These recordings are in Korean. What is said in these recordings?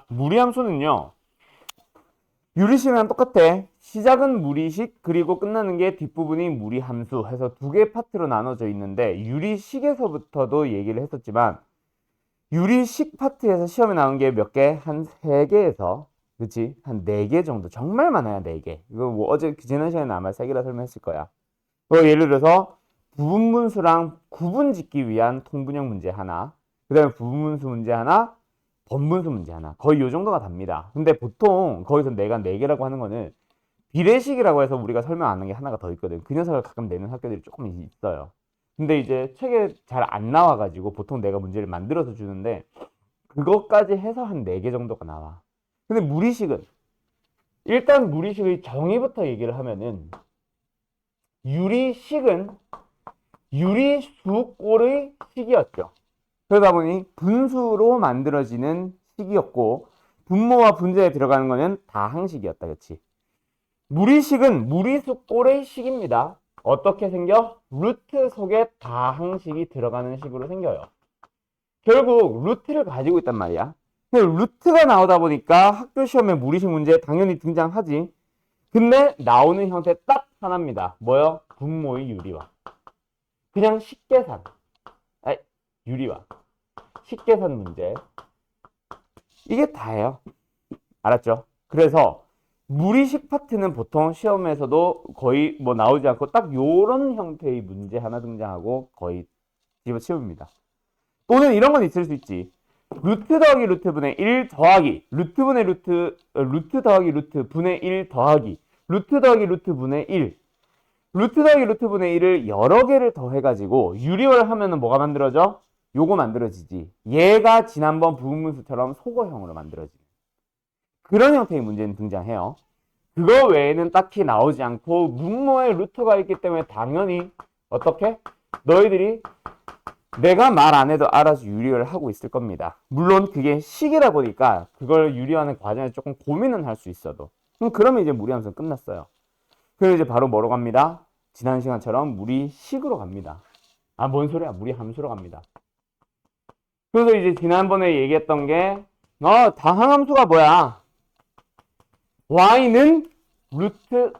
무리함수는요, 유리식이랑 똑같아. 시작은 무리식, 그리고 끝나는 게 뒷부분이 무리함수 해서 두 개의 파트로 나눠져 있는데, 유리식에서부터도 얘기를 했었지만 유리식 파트에서 시험에 나온 게 몇 개? 한 3개에서, 그치? 한 4개 정도. 정말 많아요, 4개. 이거 뭐 어제 지난 시간에 아마 3개라 설명했을 거야. 예를 들어서 부분분수랑 구분 짓기 위한 통분형 문제 하나, 그 다음에 부분분수 문제 하나, 번분수 문제 하나. 거의 요 정도가 답니다. 근데 보통 거기서 내가 4개라고 하는 거는 비례식이라고 해서 우리가 설명 안 한 게 하나가 더 있거든. 그 녀석을 가끔 내는 학교들이 조금 있어요. 근데 이제 책에 잘 안 나와가지고 보통 내가 문제를 만들어서 주는데 그것까지 해서 한 4개 정도가 나와. 근데 무리식은, 일단 무리식의 정의부터 얘기를 하면은, 유리식은 유리수꼴의 식이었죠. 그러다 보니 분수로 만들어지는 식이었고, 분모와 분자에 들어가는 거는 다항식이었다. 그치? 무리식은 무리수꼴의 식입니다. 어떻게 생겨? 루트 속에 다항식이 들어가는 식으로 생겨요. 결국 루트를 가지고 있단 말이야. 루트가 나오다 보니까 학교 시험에 무리식 문제 당연히 등장하지. 근데 나오는 형태 딱 하나입니다. 뭐요? 분모의 유리화. 그냥 식계산. 유리화. 식계산 문제. 이게 다예요. 알았죠? 그래서 무리식 파트는 보통 시험에서도 거의 뭐 나오지 않고 딱 요런 형태의 문제 하나 등장하고 거의 집어치웁니다. 또는 이런 건 있을 수 있지. 루트 더하기 루트분의 1 더하기 루트분의 루트 더하기 루트분의 1 더하기 루트 더하기 루트분의 1, 루트 더하기 루트분의 1을 여러 개를 더해가지고 유리화를 하면은 뭐가 만들어져? 요거 만들어지지. 얘가 지난번 부분분수처럼 소거형으로 만들어지는 그런 형태의 문제는 등장해요. 그거 외에는 딱히 나오지 않고 분모에 루트가 있기 때문에 당연히 어떻게? 너희들이 내가 말 안 해도 알아서 유리화를 하고 있을 겁니다. 물론 그게 식이다 보니까 그걸 유리화하는 과정에서 조금 고민은 할 수 있어도. 그러면 이제 무리함수는 끝났어요. 그럼 이제 바로 뭐로 갑니다? 지난 시간처럼 무리식으로 갑니다. 뭔 소리야? 무리함수로 갑니다. 그래서 이제 지난번에 얘기했던 게 다항함수가 뭐야? y는 루트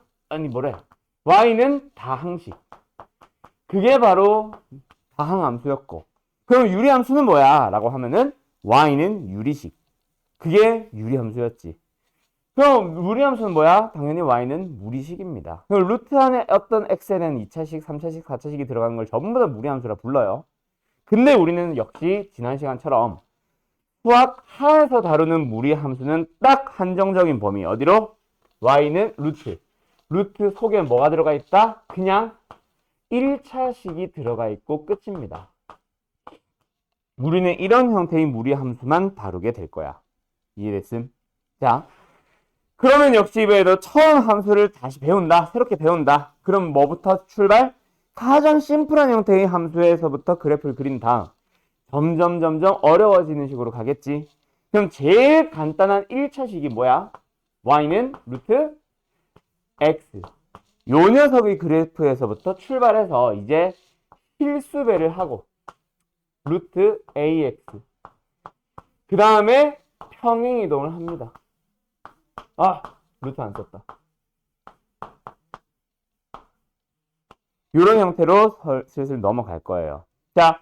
y는 다항식. 그게 바로 다항함수였고, 그럼 유리함수는 뭐야? 라고 하면은 y는 유리식. 그게 유리함수였지. 그럼 무리함수는 뭐야? 당연히 y는 무리식입니다. 그럼 루트 안에 어떤 x에는 2차식, 3차식, 4차식이 들어가는 걸 전부 다 무리함수라 불러요. 근데 우리는 역시 지난 시간처럼 수학 하에서 다루는 무리함수는 딱 한정적인 범위. 어디로? y는 루트. 루트 속에 뭐가 들어가 있다? 그냥 1차식이 들어가 있고 끝입니다. 우리는 이런 형태의 무리함수만 다루게 될 거야. 이해됐음? 자, 그러면 역시 이번에도 처음 함수를 다시 배운다. 새롭게 배운다. 그럼 뭐부터 출발? 가장 심플한 형태의 함수에서부터 그래프를 그린 다음 점점 어려워지는 식으로 가겠지. 그럼 제일 간단한 1차식이 뭐야? y는 루트 x. 요 녀석의 그래프에서부터 출발해서 이제 실수배를 하고 루트 ax. 그 다음에 평행이동을 합니다. 루트 안 썼다. 이런 형태로 슬슬 넘어갈 거예요. 자,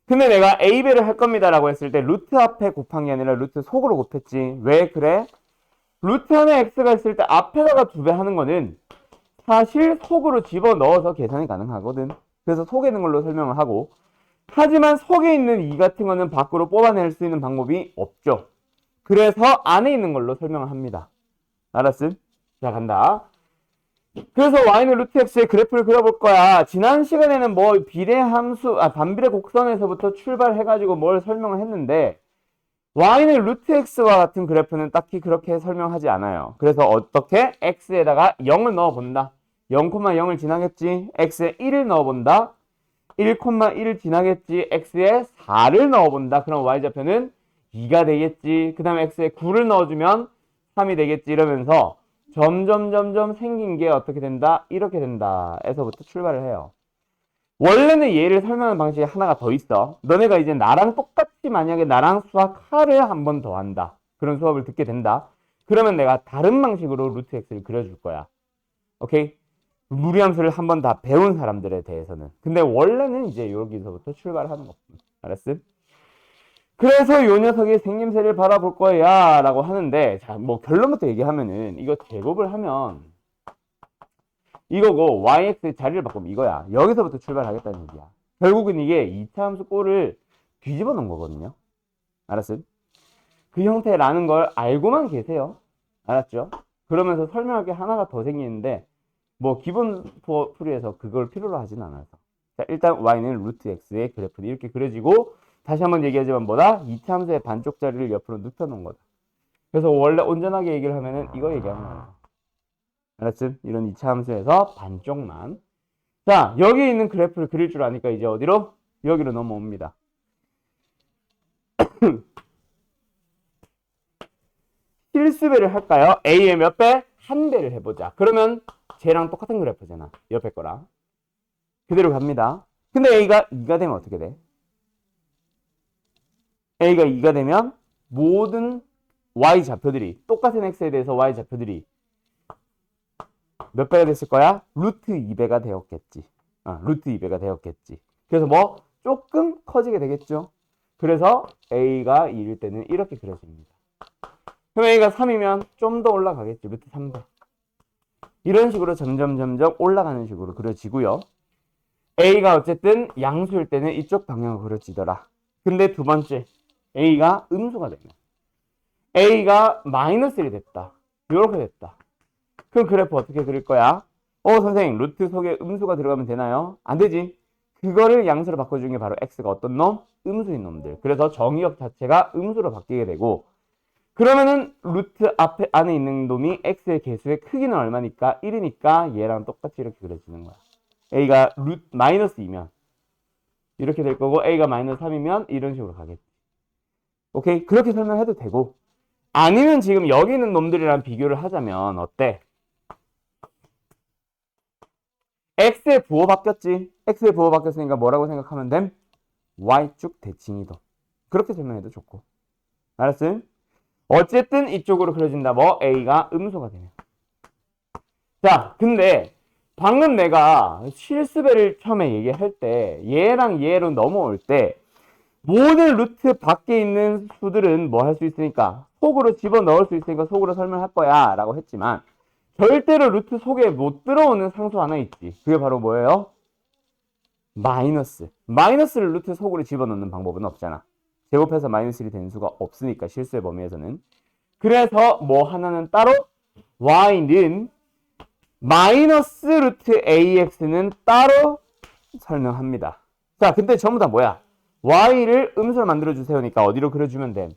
근데 내가 a배를 할 겁니다 라고 했을 때 루트 앞에 곱한 게 아니라 루트 속으로 곱했지. 왜 그래? 루트 안에 x가 있을 때 앞에다가 2배 하는 거는 사실 속으로 집어넣어서 계산이 가능하거든. 그래서 속에 있는 걸로 설명을 하고, 하지만 속에 있는 2 같은 거는 밖으로 뽑아낼 수 있는 방법이 없죠. 그래서 안에 있는 걸로 설명을 합니다. 알았음? 자, 간다. 그래서 y는 루트 x의 그래프를 그려볼 거야. 지난 시간에는 뭐 비례함수, 반비례 곡선에서부터 출발해가지고 뭘 설명을 했는데 y는 루트 x와 같은 그래프는 딱히 그렇게 설명하지 않아요. 그래서 어떻게? x에다가 0을 넣어본다. 0,0을 지나겠지. x에 1을 넣어본다. 1,1을 지나겠지. x에 4를 넣어본다. 그럼 y좌표는 2가 되겠지. 그 다음에 x에 9를 넣어주면 3이 되겠지. 이러면서 점점 생긴 게 어떻게 된다? 이렇게 된다. 에서부터 출발을 해요. 원래는 얘를 설명하는 방식이 하나가 더 있어. 너네가 이제 나랑 똑같이 만약에 나랑 수학하를 한 번 더 한다. 그런 수업을 듣게 된다. 그러면 내가 다른 방식으로 루트 x를 그려줄 거야. 오케이? 무리함수를 한 번 다 배운 사람들에 대해서는. 근데 원래는 이제 여기서부터 출발하는 거군. 알았어? 그래서 요 녀석이 생김새를 바라볼 거야 라고 하는데, 자, 뭐 결론부터 얘기하면은 이거 제곱을 하면 이거고 yx 자리를 바꾸면 이거야. 여기서부터 출발하겠다는 얘기야. 결국은 이게 2차 함수 꼴을 뒤집어 놓은 거거든요. 알았어요? 그 형태라는 걸 알고만 계세요. 알았죠? 그러면서 설명할 게 하나가 더 생기는데 뭐 기본 풀이에서 그걸 필요로 하진 않아서. 자, 일단 y는 루트 x의 그래프는 이렇게 그려지고, 다시 한번 얘기하지만 뭐다? 2차 함수의 반쪽 자리를 옆으로 눕혀 놓은 거다. 그래서 원래 온전하게 얘기를 하면은 이거 얘기하는 거야. 알았지? 이런 2차 함수에서 반쪽만. 자, 여기 있는 그래프를 그릴 줄 아니까 이제 어디로? 여기로 넘어옵니다. 실수배를 할까요? A의 몇 배? 한 배를 해보자. 그러면 쟤랑 똑같은 그래프잖아. 옆에 거랑. 그대로 갑니다. 근데 A가 2가 되면 어떻게 돼? A가 2가 되면 모든 Y 좌표들이, 똑같은 X에 대해서 Y 좌표들이 몇 배가 됐을 거야? 루트 2배가 되었겠지. 루트 2배가 되었겠지. 그래서 뭐 조금 커지게 되겠죠. 그래서 A가 2일 때는 이렇게 그려집니다. 그럼 A가 3이면 좀 더 올라가겠죠. 루트 3배. 이런 식으로 점점 올라가는 식으로 그려지고요. A가 어쨌든 양수일 때는 이쪽 방향으로 그려지더라. 근데 두 번째, A가 음수가 되면 A가 마이너스 1이 됐다. 이렇게 됐다. 그럼 그래프 어떻게 그릴 거야? 선생님, 루트 속에 음수가 들어가면 되나요? 안 되지. 그거를 양수로 바꿔주는 게 바로 x가 어떤 놈? 음수인 놈들. 그래서 정의역 자체가 음수로 바뀌게 되고, 그러면은 루트 앞에 안에 있는 놈이 x의 개수의 크기는 얼마니까? 1이니까 얘랑 똑같이 이렇게 그려지는 거야. a가 마이너스 2면 이렇게 될 거고, a가 마이너스 3이면 이런 식으로 가겠지. 오케이? 그렇게 설명해도 되고, 아니면 지금 여기 있는 놈들이랑 비교를 하자면 어때? x의 부호 바뀌었지. x의 부호 바뀌었으니까 뭐라고 생각하면 됨? y축 대칭이동. 그렇게 설명해도 좋고. 알았어? 어쨌든 이쪽으로 그려진다. 뭐 a가 음수가 되면. 자, 근데 방금 내가 실수배를 처음에 얘기할 때 얘랑 얘로 넘어올 때 모든 루트 밖에 있는 수들은 뭐 할 수 있으니까 속으로 집어넣을 수 있으니까 속으로 설명할 거야 라고 했지만, 절대로 루트 속에 못 들어오는 상수 하나 있지. 그게 바로 뭐예요? 마이너스. 마이너스를 루트 속으로 집어넣는 방법은 없잖아. 제곱해서 마이너스 1이 되는 수가 없으니까, 실수의 범위에서는. 그래서 뭐 하나는 따로, y는 마이너스 루트 ax는 따로 설명합니다. 자, 근데 전부 다 뭐야? y를 음수로 만들어주세요니까 어디로 그려주면 돼?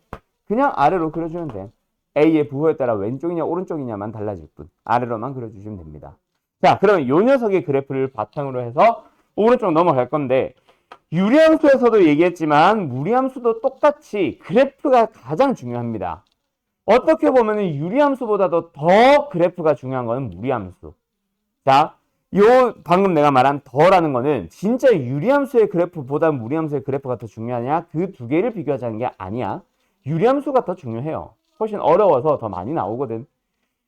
그냥 아래로 그려주면 돼. a의 부호에 따라 왼쪽이냐 오른쪽이냐만 달라질 뿐. 아래로만 그려주시면 됩니다. 자, 그러면 요 녀석의 그래프를 바탕으로 해서 오른쪽 넘어갈 건데, 유리함수에서도 얘기했지만 무리함수도 똑같이 그래프가 가장 중요합니다. 어떻게 보면 유리함수보다도 더 그래프가 중요한 거는 무리함수. 자, 요 방금 내가 말한 더라는 거는 진짜 유리함수의 그래프보다 무리함수의 그래프가 더 중요하냐? 그 두 개를 비교하자는 게 아니야. 유리함수가 더 중요해요. 훨씬 어려워서 더 많이 나오거든.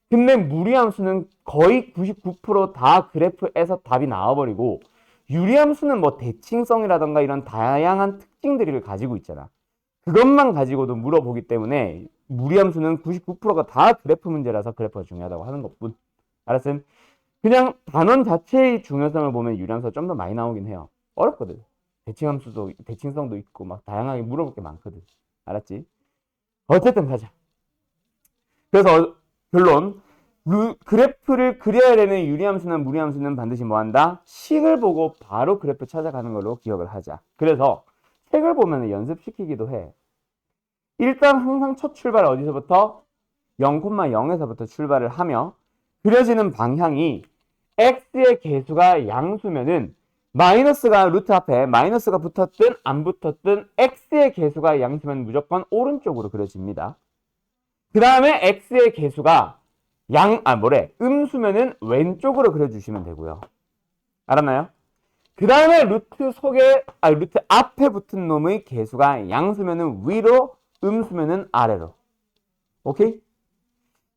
근데 무리함수는 거의 99% 그래프에서 답이 나와버리고, 유리함수는 뭐 대칭성이라던가 이런 다양한 특징들을 가지고 있잖아. 그것만 가지고도 물어보기 때문에 무리함수는 99%가 다 그래프 문제라서 그래프가 중요하다고 하는 것뿐. 알았음? 그냥 단원 자체의 중요성을 보면 유리함수가 좀 더 많이 나오긴 해요. 어렵거든. 대칭함수도, 대칭성도 있고 막 다양하게 물어볼 게 많거든. 알았지? 어쨌든 가자. 그래서 결론, 그래프를 그려야 되는 유리함수나 무리함수는 반드시 뭐한다? 식을 보고 바로 그래프 찾아가는 걸로 기억을 하자. 그래서 책을 보면 연습시키기도 해. 일단 항상 첫 출발 어디서부터? 0,0에서부터 출발을 하며, 그려지는 방향이 x의 개수가 양수면은 마이너스가 루트 앞에 마이너스가 붙었든 안 붙었든 x의 개수가 양수면 무조건 오른쪽으로 그려집니다. 그 다음에 x의 개수가 음수면은 왼쪽으로 그려주시면 되고요. 알았나요? 그 다음에 루트 앞에 붙은 놈의 개수가 양수면은 위로, 음수면은 아래로. 오케이?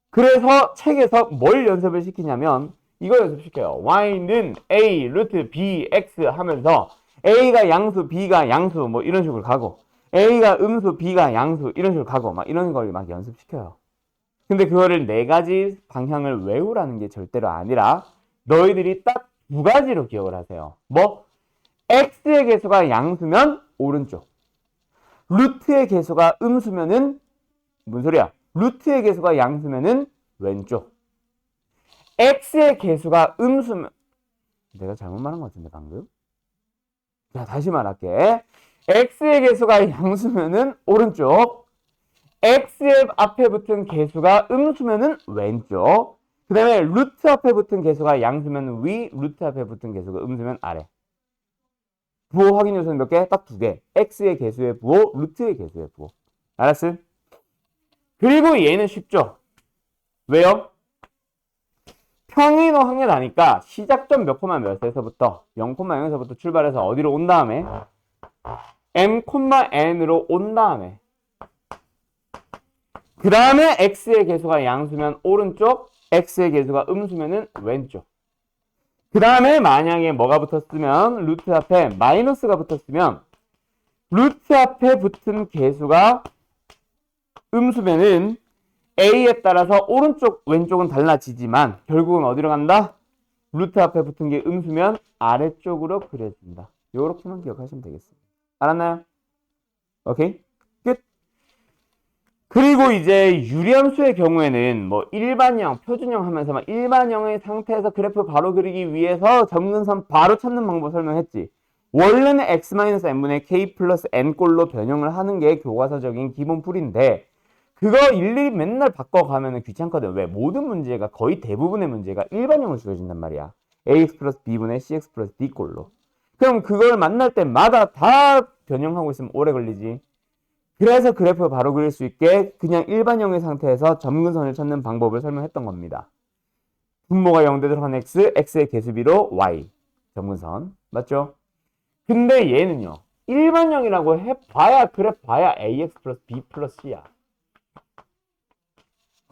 그래서 책에서 뭘 연습을 시키냐면 이거 연습시켜요. y는 a 루트 bx 하면서 a가 양수, b가 양수 뭐 이런 식으로 가고 a가 음수, b가 양수 이런 식으로 가고 막 이런 걸 막 연습시켜요. 근데 그거를 네 가지 방향을 외우라는 게 절대로 아니라 너희들이 딱 두 가지로 기억을 하세요. 뭐? x의 개수가 양수면 오른쪽. 루트의 개수가 음수면은 뭔 소리야? 루트의 개수가 양수면은 왼쪽. x의 개수가 음수면 내가 잘못 말한 것 같은데 방금? 자, 다시 말할게. x의 개수가 양수면은 오른쪽. x의 앞에 붙은 개수가 음수면은 왼쪽. 그 다음에 루트 앞에 붙은 개수가 양수면 위, 루트 앞에 붙은 개수가 음수면 아래. 부호 확인 요소는 몇 개? 딱 두 개. x의 개수의 부호, 루트의 개수의 부호. 알았음? 그리고 얘는 쉽죠? 왜요? 평인호 확률 아니까 시작점 몇 콤마 몇에서부터 0,0에서부터 출발해서 어디로 온 다음에 m,n으로 온 다음에 그 다음에 x의 개수가 양수면 오른쪽, x의 개수가 음수면은 왼쪽. 그 다음에 만약에 뭐가 붙었으면 루트 앞에 마이너스가 붙었으면 루트 앞에 붙은 개수가 음수면은 a에 따라서 오른쪽 왼쪽은 달라지지만 결국은 어디로 간다? 루트 앞에 붙은 게 음수면 아래쪽으로 그려진다. 요렇게만 기억하시면 되겠습니다. 알았나요? 오케이? 끝. 그리고 이제 유리함수의 경우에는 뭐 일반형, 표준형 하면서 막 일반형의 상태에서 그래프 바로 그리기 위해서 점근선 바로 찾는 방법 설명했지. 원래는 x-n분의 k 플러스 n꼴로 변형을 하는 게 교과서적인 기본 풀인데 그거 일일이 맨날 바꿔가면 귀찮거든. 왜? 모든 문제가 거의 대부분의 문제가 일반형을 주어진단 말이야. ax 플러스 b분의 cx 플러스 d꼴로. 그럼 그걸 만날 때마다 다 변형하고 있으면 오래 걸리지. 그래서 그래프 바로 그릴 수 있게 그냥 일반형의 상태에서 점근선을 찾는 방법을 설명했던 겁니다. 분모가 0되도록 한 x, x의 개수비로 y. 점근선. 맞죠? 근데 얘는요. 일반형이라고 해봐야 그래 봐야 ax 플러스 b 플러스 c야.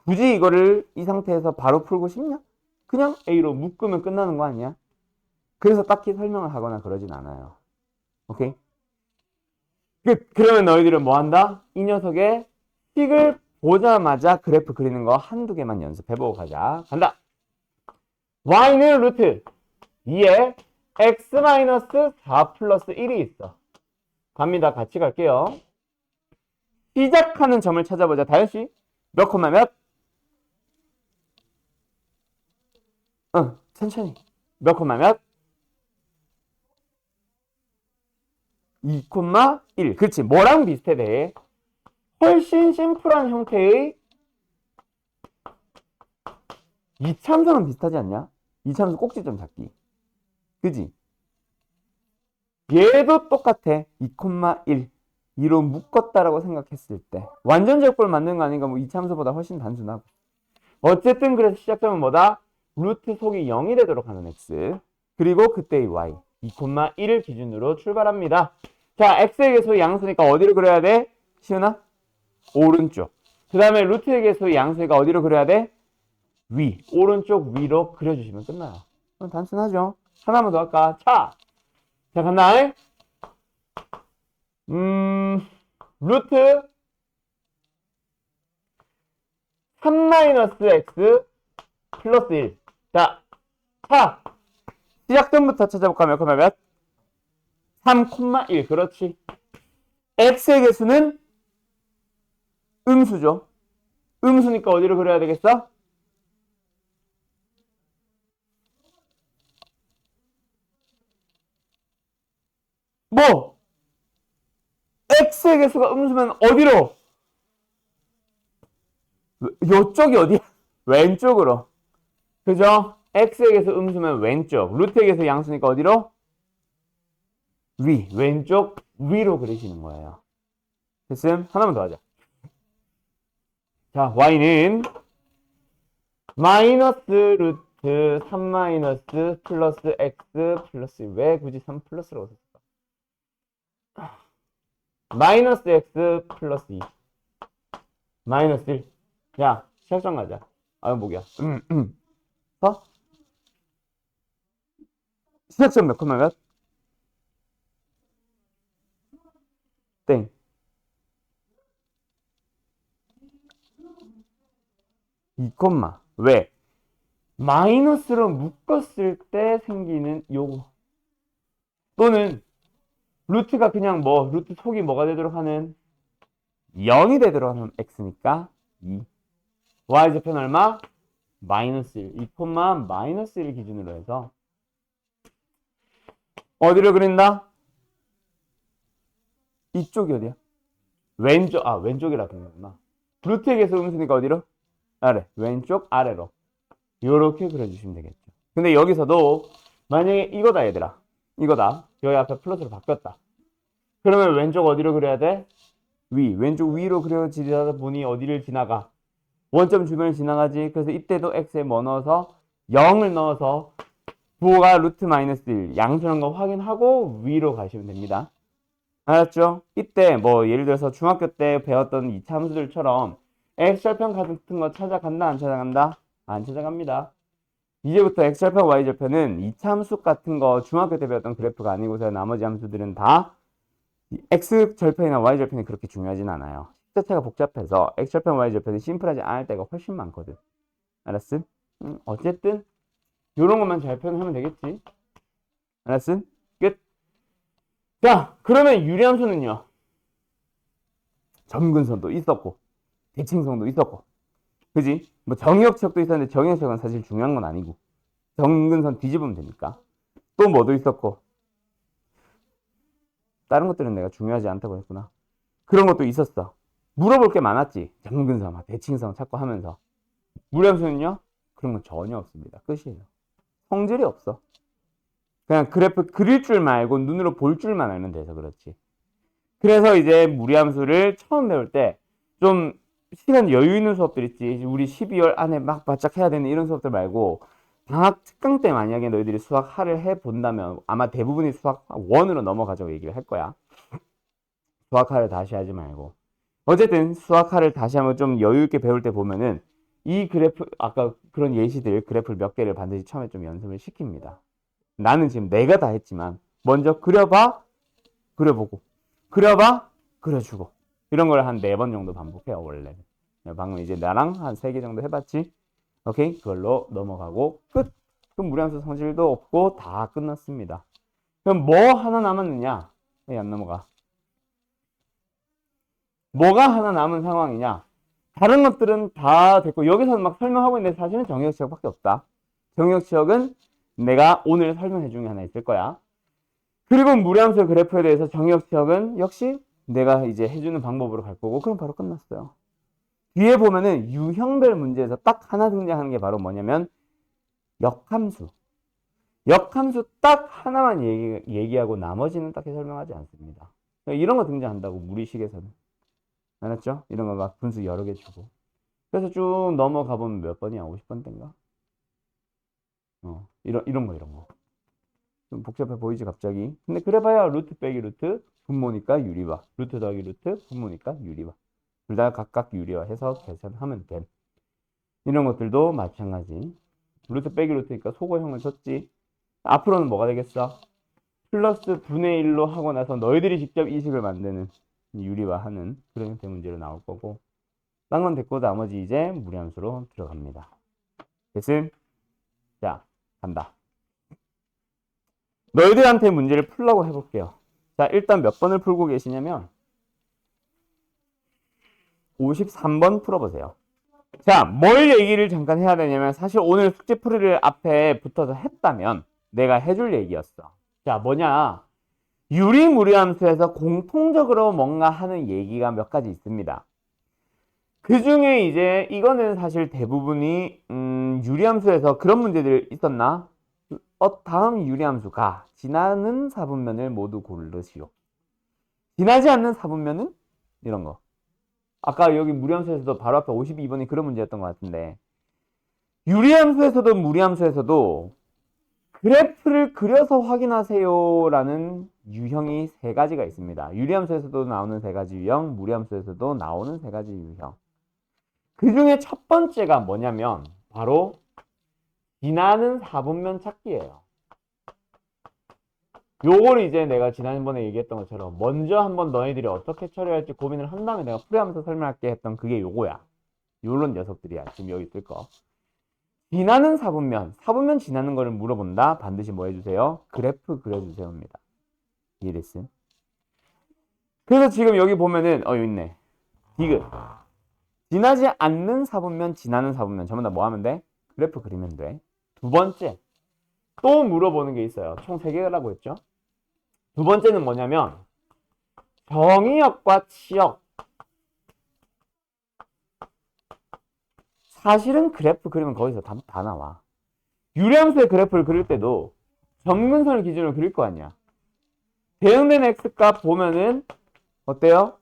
굳이 이거를 이 상태에서 바로 풀고 싶냐? 그냥 a로 묶으면 끝나는 거 아니야? 그래서 딱히 설명을 하거나 그러진 않아요. 오케이? 그러면 너희들은 뭐 한다? 이 녀석의 식을 보자마자 그래프 그리는 거 한두 개만 연습해보고 가자. 간다! y는 루트 2에 x-4 플러스 1이 있어. 갑니다. 같이 갈게요. 시작하는 점을 찾아보자. 다현씨, 몇 콤마 몇? 천천히. 몇 콤마 몇? 2,1. 그렇지. 뭐랑 비슷해 돼? 훨씬 심플한 형태의 이참수랑 비슷하지 않냐? 이참수 꼭지점 잡기. 그지? 얘도 똑같아. 2,1. 2로 묶었다라고 생각했을 때 완전 제곱을 만드는 거 아닌가? 뭐 이참수보다 훨씬 단순하고. 어쨌든 그래서 시작점은 뭐다? 루트 속이 0이 되도록 하는 x. 그리고 그때의 y. 2,1을 기준으로 출발합니다. 자, x의 개수 양수니까 어디로 그려야 돼? 시은아? 오른쪽. 그 다음에 루트의 개수 양수니까 어디로 그려야 돼? 위. 오른쪽 위로 그려주시면 끝나요. 단순하죠? 하나만 더 할까? 자, 간다. 루트 3-x 플러스 1. 자, 시작점부터 찾아볼까? 몇 콤마 몇? 3,1. 그렇지. x의 개수는 음수죠. 음수니까 어디로 그려야 되겠어? 뭐? x의 개수가 음수면 어디로? 요쪽이 어디야? 왼쪽으로. 그죠? x의 개수 음수면 왼쪽. 루트의 개수 양수니까 어디로? 왼쪽 위로 그리시는 거예요. 됐음? 하나만 더 하자. 자, y는 마이너스 루트 3 마이너스 플러스 x 플러스, 왜 굳이 3 플러스라고 썼을까? 마이너스 x 플러스 2 마이너스 1. 야, 시작점 가자. 아유, 목이야. 어? 시작점 몇 콤마 몇? 땡. 2 콤마. 왜? 마이너스로 묶었을 때 생기는 요거. 또는 루트가 그냥 루트 속이 뭐가 되도록 하는? 0이 되도록 하는 x니까 2. y좌편 얼마? 마이너스 1. 2 콤마 마이너스 1 기준으로 해서 어디를 그린다? 이쪽이 어디야? 왼쪽이라 그러는구나. 루트의 개수 음수니까 어디로? 아래. 왼쪽 아래로. 요렇게 그려주시면 되겠죠. 근데 여기서도 만약에 이거다 얘들아. 이거다. 여기 앞에 플러스로 바뀌었다. 그러면 왼쪽 어디로 그려야 돼? 왼쪽 위로 그려지다 보니 어디를 지나가? 원점 주변을 지나가지. 그래서 이때도 x에 뭐 넣어서? 0을 넣어서 부호가 루트 마이너스 1 양수라는 거 확인하고 위로 가시면 됩니다. 알았죠? 이때 예를 들어서 중학교 때 배웠던 이 함수들처럼 x절편 같은 거 찾아간다 안 찾아간다? 안 찾아갑니다. 이제부터 x절편 y절편은 이차 함수 같은 거 중학교 때 배웠던 그래프가 아니고서 나머지 함수들은 다 x절편이나 y절편이 그렇게 중요하진 않아요. 자체가 복잡해서 x절편 y절편이 심플하지 않을 때가 훨씬 많거든. 알았음? 어쨌든 요런 것만 잘 표현하면 되겠지. 알았음? 끝. 자, 그러면 유리함수는요. 점근선도 있었고 대칭성도 있었고, 그지? 정의역척도 있었는데 정의역척은 사실 중요한 건 아니고 점근선 뒤집으면 되니까. 또 뭐도 있었고, 다른 것들은 내가 중요하지 않다고 했구나. 그런 것도 있었어. 물어볼 게 많았지. 점근선, 대칭성 찾고 하면서. 무리함수는요? 그런 건 전혀 없습니다. 끝이에요. 성질이 없어. 그냥 그래프 그릴 줄 말고 눈으로 볼 줄만 알면 돼서 그렇지. 그래서 이제 무리함수를 처음 배울 때 좀 시간 여유 있는 수업들 있지. 우리 12월 안에 막 바짝 해야 되는 이런 수업들 말고 방학 특강 때 만약에 너희들이 수학 하를 해본다면 아마 대부분이 수학 1으로 넘어가자고 얘기를 할 거야. 수학 하를 다시 하지 말고. 어쨌든 수학 하를 다시 한번 좀 여유 있게 배울 때 보면은 이 그래프, 아까 그런 예시들 그래프를 몇 개를 반드시 처음에 좀 연습을 시킵니다. 나는 지금 내가 다 했지만 먼저 그려봐, 그려보고, 그려봐, 그려주고, 이런 걸 한 4번 정도 반복해요. 원래 방금 이제 나랑 한 3개 정도 해봤지. 오케이, 그걸로 넘어가고 끝. 그럼 무리함수 성질도 없고 다 끝났습니다. 그럼 뭐 하나 남았느냐? 안 넘어가. 뭐가 하나 남은 상황이냐? 다른 것들은 다 됐고, 여기서는 막 설명하고 있는데 사실은 정의역치역밖에 없다. 정의역치역은 내가 오늘 설명해 중에 하나 있을 거야. 그리고 무리함수 그래프에 대해서 정의역치역은 역시 내가 이제 해주는 방법으로 갈 거고, 그럼 바로 끝났어요. 뒤에 보면은 유형별 문제에서 딱 하나 등장하는 게 바로 뭐냐면 역함수. 역함수 딱 하나만 얘기하고 나머지는 딱히 설명하지 않습니다. 이런 거 등장한다고, 무리식에서는. 알았죠? 이런 거 막 분수 여러 개 주고. 그래서 쭉 넘어가 보면 몇 번이야? 50번대인가? 이런 거. 좀 복잡해 보이지, 갑자기? 근데 그래봐야 루트 빼기 루트, 분모니까 유리화. 루트 더하기 루트, 분모니까 유리화. 둘 다 각각 유리화해서 계산하면 됨. 이런 것들도 마찬가지. 루트 빼기 루트니까 소거형을 줬지. 앞으로는 뭐가 되겠어? 플러스 분의 1로 하고 나서 너희들이 직접 이식을 만드는 유리화하는 그런 형태 문제로 나올 거고, 딴 건 됐고 나머지 이제 무리함수로 들어갑니다. 됐음? 자, 간다. 너희들한테 문제를 풀라고 해볼게요. 자, 일단 몇 번을 풀고 계시냐면 53번 풀어보세요. 자, 뭘 얘기를 잠깐 해야 되냐면, 사실 오늘 숙제 풀이를 앞에 붙어서 했다면 내가 해줄 얘기였어. 자, 뭐냐? 유리무리함수에서 공통적으로 뭔가 하는 얘기가 몇 가지 있습니다. 그 중에 이제 이거는 사실 대부분이 유리함수에서 그런 문제들 있었나? 다음 유리함수가 지나는 사분면을 모두 고르시오. 지나지 않는 사분면은 이런 거. 아까 여기 무리함수에서도 바로 앞에 52번이 그런 문제였던 것 같은데, 유리함수에서도 무리함수에서도 그래프를 그려서 확인하세요라는 유형이 세 가지가 있습니다. 유리함수에서도 나오는 세 가지 유형, 무리함수에서도 나오는 세 가지 유형. 그 중에 첫 번째가 뭐냐면 바로 지나는 사분면 찾기예요. 요거를 이제 내가 지난번에 얘기했던 것처럼 먼저 한번 너희들이 어떻게 처리할지 고민을 한 다음에 내가 풀이하면서 설명할게 했던 그게 요거야. 요런 녀석들이야. 지금 여기 있을 거. 지나는 사분면, 사분면 지나는 거를 물어본다. 반드시 뭐 해주세요? 그래프 그려주세요입니다. 이해됐음? 그래서 지금 여기 보면은 여기 있네. 디귿. 지나지 않는 사분면, 지나는 사분면 전부 다 뭐 하면 돼? 그래프 그리면 돼. 두 번째, 또 물어보는 게 있어요. 총 3개라고 했죠? 두 번째는 뭐냐면 정의역과 치역. 사실은 그래프 그리면 거기서 다 나와. 유리함수의 그래프를 그릴 때도 정근선을 기준으로 그릴 거 아니야. 대응된 x값 보면은 어때요?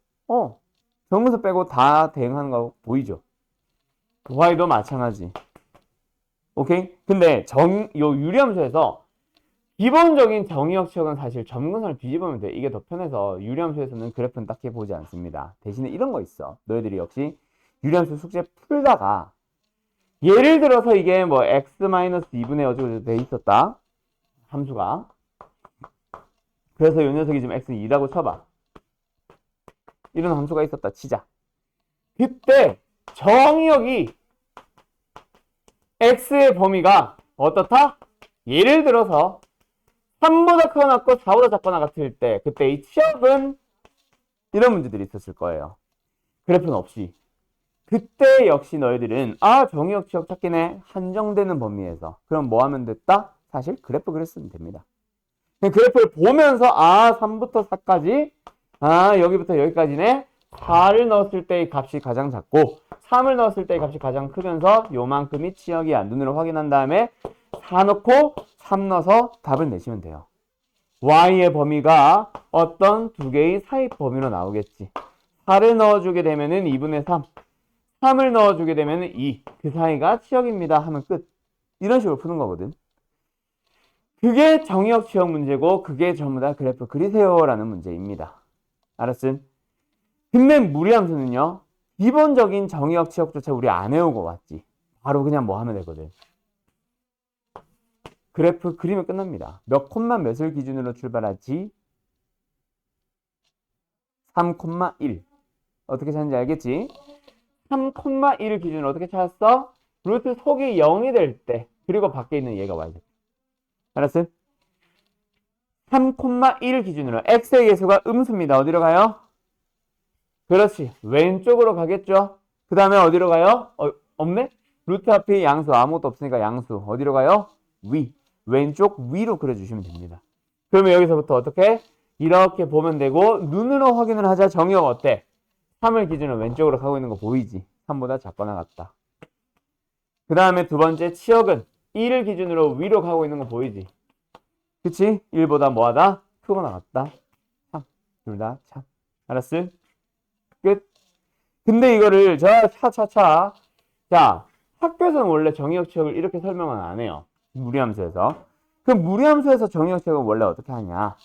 정근선 빼고 다 대응하는 거 보이죠? y도 마찬가지. 오케이? 근데 요 유리함수에서 기본적인 정의역 치역은 사실 점근선을 뒤집으면 돼. 이게 더 편해서 유리함수에서는 그래프는 딱히 보지 않습니다. 대신에 이런 거 있어. 너희들이 역시 유리함수 숙제 풀다가 예를 들어서 이게 뭐 x-2분의 어쩌고 돼 있었다. 함수가. 그래서 이 녀석이 지금 x는 2라고 쳐봐. 이런 함수가 있었다 치자. 그때 정의역이 x의 범위가 어떻다? 예를 들어서 3보다 크거나 같고 4보다 작거나 같을 때 그때 이 치역은 이런 문제들이 있었을 거예요. 그래프는 없이. 그때 역시 너희들은 정의역 치역 찾기네. 한정되는 범위에서. 그럼 뭐 하면 됐다? 사실 그래프 그렸으면 됩니다. 그래프를 보면서 3부터 4까지 여기부터 여기까지네. 4를 넣었을 때의 값이 가장 작고 3을 넣었을 때의 값이 가장 크면서 요만큼이 치역이야. 눈으로 확인한 다음에 4 넣고 3 넣어서 답을 내시면 돼요. y의 범위가 어떤 두 개의 사이 범위로 나오겠지. 4를 넣어주게 되면은 2분의 3, 3을 넣어주게 되면은 2. 그 사이가 치역입니다 하면 끝. 이런 식으로 푸는 거거든. 그게 정의역 치역 문제고 그게 전부 다 그래프 그리세요라는 문제입니다. 알았음? 근데 무리함수는요. 기본적인 정의역 치역조차 우리 안 외우고 왔지. 바로 그냥 뭐 하면 되거든. 그래프 그리면 끝납니다. 몇 콤마 몇을 기준으로 출발하지? 3,1. 어떻게 찾는지 알겠지? 3,1을 기준으로 어떻게 찾았어? 루트 속이 0이 될 때 그리고 밖에 있는 얘가 와야 돼. 알았어? 3,1 기준으로 x의 계수가 음수입니다. 어디로 가요? 그렇지. 왼쪽으로 가겠죠? 그 다음에 어디로 가요? 없네? 루트 앞이 양수 아무것도 없으니까 양수. 어디로 가요? 위. 왼쪽 위로 그려주시면 됩니다. 그러면 여기서부터 어떻게? 이렇게 보면 되고 눈으로 확인을 하자. 정의역 어때? 3을 기준으로 왼쪽으로 가고 있는 거 보이지? 3보다 작거나 같다. 그 다음에 두 번째 치역은 1을 기준으로 위로 가고 있는 거 보이지? 그치? 1보다 뭐하다? 크거나 같다. 참. 둘 다 참. 알았어? 끝. 근데 이거를 차차차. 자, 학교에서는 원래 정의역 치역을 이렇게 설명은 안 해요. 무리함수에서. 그럼 무리함수에서 정의역 치역은 원래 어떻게 하냐?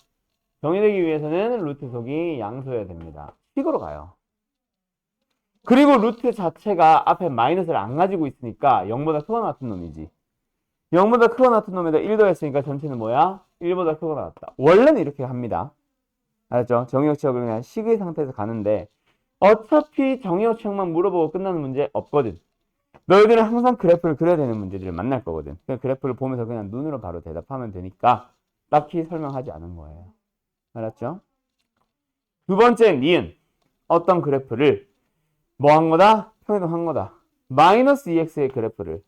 정의되기 위해서는 루트 속이 양수여야 됩니다. 식으로 가요. 그리고 루트 자체가 앞에 마이너스를 안 가지고 있으니까 0보다 크거나 같은 놈이지. 0보다 크거나 같은 놈에다 1 더했으니까 전체는 뭐야? 1보다 크거나 같다. 원래는 이렇게 합니다. 알았죠? 정의역 치역을 그냥 식의 상태에서 가는데 어차피 정의역 치역만 물어보고 끝나는 문제 없거든. 너희들은 항상 그래프를 그려야 되는 문제들을 만날 거거든. 그냥 그래프를 보면서 그냥 눈으로 바로 대답하면 되니까 딱히 설명하지 않은 거예요. 알았죠? 두 번째 니은. 어떤 그래프를 뭐 한 거다? 평행한 거다. 마이너스 2x의 그래프를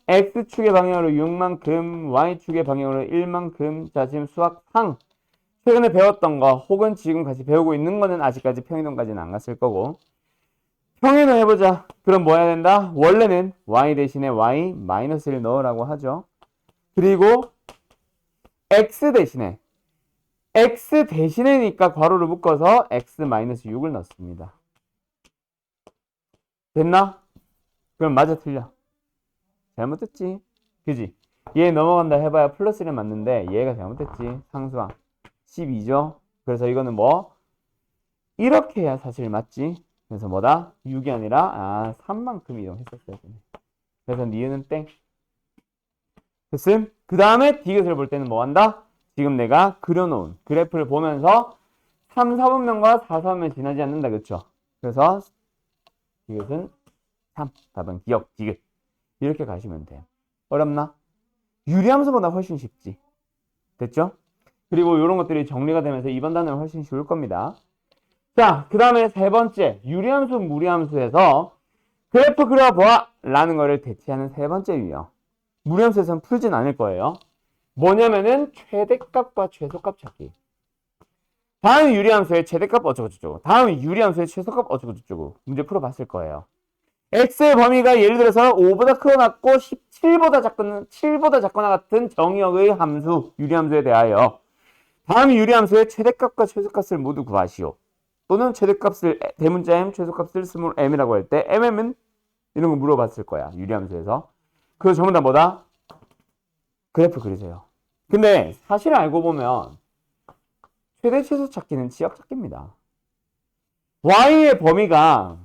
x축의 방향으로 6만큼, y축의 방향으로 1만큼. 자, 지금 수학상 최근에 배웠던 거 혹은 지금 같이 배우고 있는 거는 아직까지 평행도까지는 안 갔을 거고 평행을 해보자. 그럼 뭐 해야 된다? 원래는 y 대신에 y 마이너스 1 넣으라고 하죠. 그리고 x 대신에니까 괄호를 묶어서 x 마이너스 6을 넣습니다. 됐나? 그럼 맞아 틀려? 잘못했지. 그지? 얘 넘어간다 해봐야 플러스 1은 맞는데 얘가 잘못했지. 상수항 12죠. 그래서 이거는 뭐 이렇게 해야 사실 맞지. 그래서 뭐다? 6이 아니라 3만큼 이동했었어야 되네. 그래서 니은은 땡. 됐음? 그 다음에 디귿을 볼 때는 뭐 한다? 지금 내가 그려놓은 그래프를 보면서 3, 4분면과 4, 4분면 지나지 않는다. 그쵸? 그래서 디귿은 3. 답은 기억, 디귿. 이렇게 가시면 돼요. 어렵나? 유리함수보다 훨씬 쉽지. 됐죠? 그리고 이런 것들이 정리가 되면서 이번 단어는 훨씬 쉬울 겁니다. 자, 그 다음에 세 번째, 유리함수, 무리함수에서 그래프 그려보아 라는 거를 대체하는 세 번째 유형. 무리함수에서는 풀진 않을 거예요. 뭐냐면은 최대값과 최소값 찾기. 다음 유리함수의 최대값 어쩌고저쩌고, 다음 유리함수의 최소값 어쩌고저쩌고 문제 풀어봤을 거예요. x의 범위가 예를 들어서 5보다 크거나 같고 7보다 작거나 같은 정의역의 함수, 유리함수에 대하여 다음 유리함수의 최대값과 최소값을 모두 구하시오. 또는 최대값을 대문자 m, 최소값을 스몰 m이라고 할 때 mm은 이런 거 물어봤을 거야. 유리함수에서. 그거 전부 다 뭐다? 그래프 그리세요. 근데 사실 알고 보면 최대 최소 찾기는 지역 찾기입니다. y의 범위가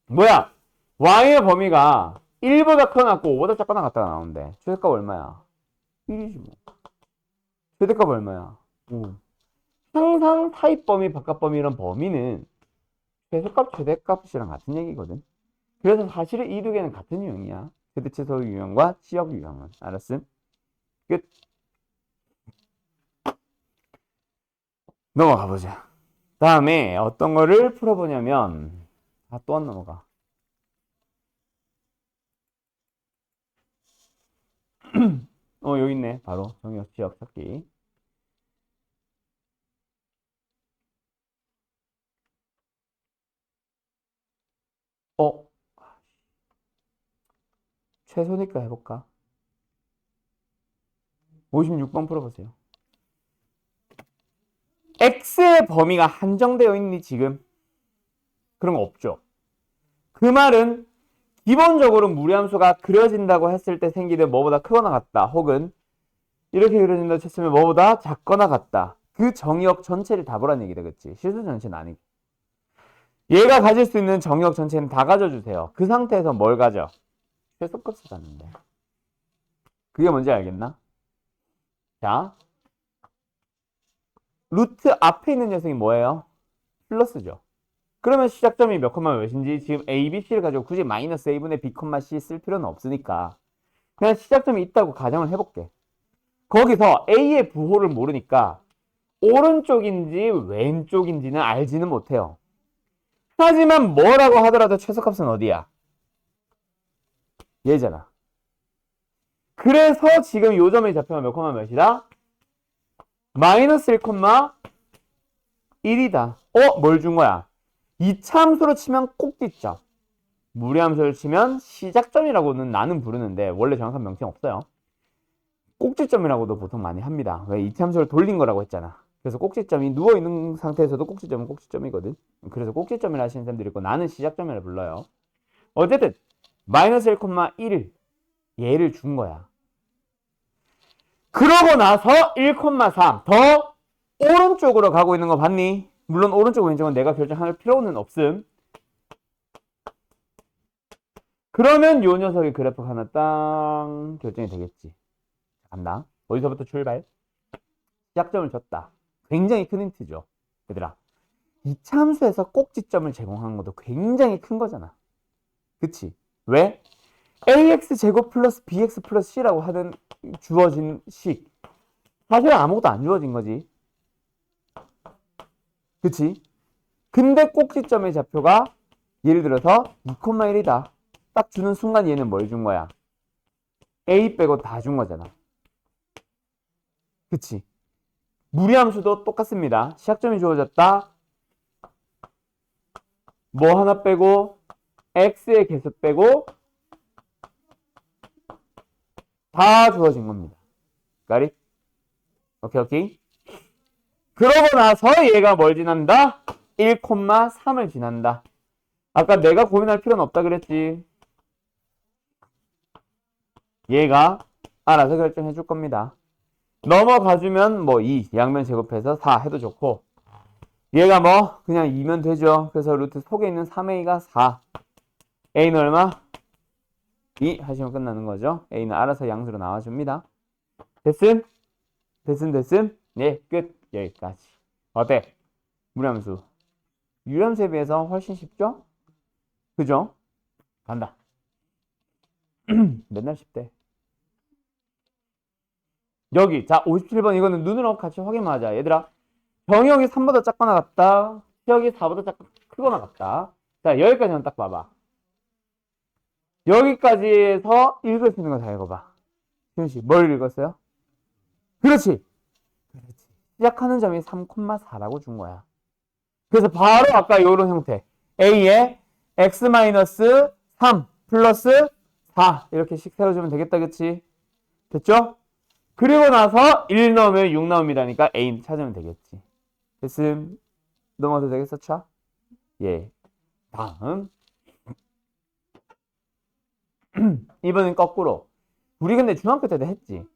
뭐야? y의 범위가 1보다 크거나 같고 5보다 작거나 같다가 나오는데 최대값 얼마야? 1이지 뭐. 최대값 얼마야? 5. 항상 사입 범위, 바깥 범위 이런 범위는 최소값, 최대값이랑 같은 얘기거든. 그래서 사실은 이 두 개는 같은 유형이야. 최대 최소 유형과 지역 유형은. 알았음? 끝. 넘어가 보자. 다음에 어떤 거를 풀어보냐면 또 안 넘어가. 여기 있네. 바로 정의역 지역 찾기. 최소니까 해볼까? 56번 풀어보세요. x의 범위가 한정되어 있니 지금? 그런 거 없죠. 그 말은 기본적으로 무리함수가 그려진다고 했을 때 생기는 뭐보다 크거나 같다. 혹은 이렇게 그려진다고 쳤으면 뭐보다 작거나 같다. 그 정의역 전체를 다 보라는 얘기다. 그치? 실수 전체는 아니고. 얘가 가질 수 있는 정의역 전체는 다 가져주세요. 그 상태에서 뭘 가져? 최소값을 갖는데. 그게 뭔지 알겠나? 자, 루트 앞에 있는 녀석이 뭐예요? 플러스죠. 그러면 시작점이 몇 콤마 몇인지 지금 A, B, C를 가지고 굳이 마이너스 A분의 B, C 쓸 필요는 없으니까 그냥 시작점이 있다고 가정을 해볼게. 거기서 A의 부호를 모르니까 오른쪽인지 왼쪽인지는 알지는 못해요. 하지만 뭐라고 하더라도 최소값은 어디야? 얘잖아. 그래서 지금 요 점의 좌표가 몇 콤마 몇이다? 마이너스 1, 1이다. 뭘 준 거야? 이차함수로 치면 꼭지점. 무리함수를 치면 시작점이라고는 나는 부르는데 원래 정확한 명칭 없어요. 꼭지점이라고도 보통 많이 합니다. 왜 이차함수를 돌린 거라고 했잖아. 그래서 꼭지점이 누워있는 상태에서도 꼭지점은 꼭지점이거든. 그래서 꼭지점이라 하시는 사람들이 있고 나는 시작점이라 불러요. 어쨌든 마이너스 1, 1을 얘를 준 거야. 그러고 나서 1,3 더 오른쪽으로 가고 있는 거 봤니? 물론 오른쪽 왼쪽은 내가 결정할 필요는 없음. 그러면 요 녀석의 그래프 하나 땅 결정이 되겠지. 간다. 어디서부터 출발? 시작점을 줬다. 굉장히 큰 힌트죠. 얘들아. 이차 함수에서 꼭지점을 제공하는 것도 굉장히 큰 거잖아. 그치? 왜? ax 제곱 플러스 bx 플러스 c라고 하는 주어진 식. 사실 아무것도 안 주어진 거지. 그치? 근데 꼭지점의 좌표가 예를 들어서 2,1이다. 딱 주는 순간 얘는 뭘 준 거야? a 빼고 다 준 거잖아. 그치? 무리함수도 똑같습니다. 시작점이 주어졌다. 뭐 하나 빼고 x의 개수 빼고 다 주어진 겁니다. 까리? 오케이. 그러고 나서 얘가 뭘 지난다? 1,3을 지난다. 아까 내가 고민할 필요는 없다 그랬지. 얘가 알아서 결정해 줄 겁니다. 넘어가주면 뭐 2, 양면 제곱해서 4 해도 좋고, 얘가 뭐 그냥 2면 되죠. 그래서 루트 속에 있는 3a가 4, a는 얼마? 2 하시면 끝나는 거죠. a는 알아서 양수로 나와줍니다. 됐음? 네, 끝. 여기까지. 어때? 무리함수. 유리함수에 비해서 훨씬 쉽죠? 그죠? 간다. 맨날 쉽대. 여기 자 57번 이거는 눈으로 같이 확인만 하자. 얘들아, 정의역이 3보다 작거나 같다. 시역이 4보다 크거나 같다. 자 여기까지만 딱 봐봐. 여기까지에서 읽을 수 있는 거 다 읽어봐. 시윤씨 뭘 읽었어요? 그렇지. 시작하는 점이 3,4라고 준 거야. 그래서 바로 아까 이런 형태 a에 x-3 플러스 4 이렇게씩 세워주면 되겠다. 그치? 됐죠? 그리고 나서 1 넣으면 6 나옵니다니까 a 찾으면 되겠지. 됐음. 넘어도 되겠어? 차? 예. 다음 이번엔 거꾸로. 우리 근데 중학교 때도 했지.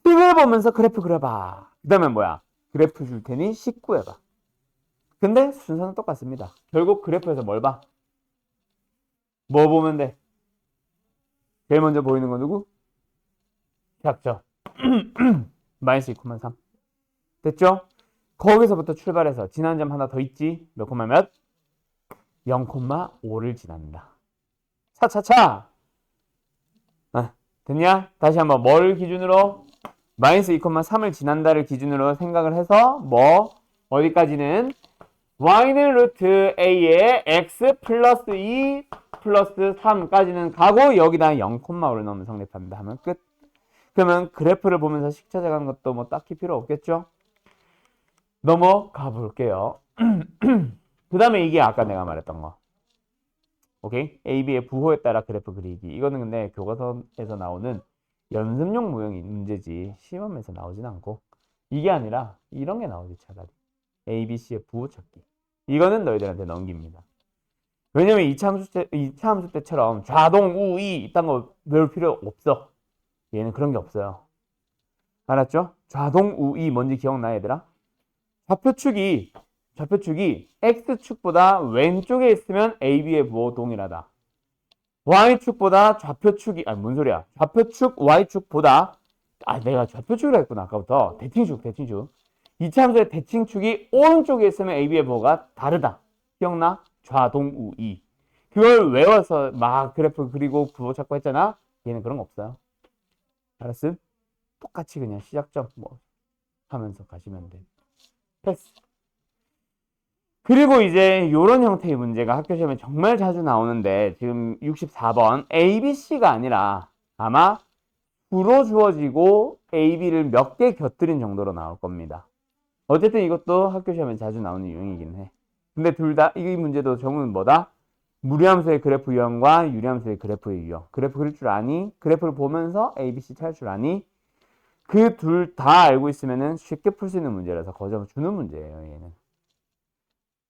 식을 보면서 그래프 그려봐. 그 다음에 뭐야? 그래프 줄 테니 식 구해봐. 근데 순서는 똑같습니다. 결국 그래프에서 뭘 봐? 뭐 보면 돼? 제일 먼저 보이는 건 누구? 작죠. 마이너스 2,3. 됐죠? 거기서부터 출발해서 지난 점 하나 더 있지. 몇 콤마 몇? 0,5를 지난다. 차차차. 아, 됐냐? 다시 한번 뭘 기준으로? 마이너스 2,3을 지난다를 기준으로 생각을 해서 뭐 어디까지는 y는 루트 a에 x 플러스 2 플러스 3까지는 가고 여기다 0,5를 넣으면 성립한다 하면 끝. 그러면 그래프를 보면서 식 찾아가는 것도 뭐 딱히 필요 없겠죠? 넘어가 볼게요. 그 다음에 이게 아까 내가 말했던 거. 오케이? AB의 부호에 따라 그래프 그리기. 이거는 근데 교과서에서 나오는 연습용 모형이 문제지 시험에서 나오진 않고, 이게 아니라 이런 게 나오지 차라리. ABC의 부호 찾기. 이거는 너희들한테 넘깁니다. 왜냐면 2차 함수 때처럼 좌동, 우이 이딴 거 배울 필요 없어. 얘는 그런 게 없어요. 알았죠? 좌동, 우이 뭔지 기억나 얘들아? 좌표축이 X축보다 왼쪽에 있으면 AB의 부호 동일하다. Y축보다 좌표축이, 아니, 뭔 소리야. 좌표축, Y축보다, 내가 좌표축이라 했구나, 아까부터. 대칭축. 2차 함수의 대칭축이 오른쪽에 있으면 AB의 부호가 다르다. 기억나? 좌동, 우이. 그걸 외워서 막 그래프 그리고 부호 찾고 했잖아? 얘는 그런 거 없어요. 알았음? 똑같이 그냥 시작점 뭐 하면서 가시면 돼. 패스. 그리고 이제 이런 형태의 문제가 학교 시험에 정말 자주 나오는데 지금 64번 ABC가 아니라 아마 수로 주어지고 AB를 몇 개 곁들인 정도로 나올 겁니다. 어쨌든 이것도 학교 시험에 자주 나오는 유형이긴 해. 근데 둘 다 이 문제도 정은 뭐다? 무리함수의 그래프 유형과 유리함수의 그래프의 유형. 그래프 그릴 줄 아니? 그래프를 보면서 ABC 찾을 줄 아니? 그 둘 다 알고 있으면 쉽게 풀 수 있는 문제라서 거점을 주는 문제예요. 얘는.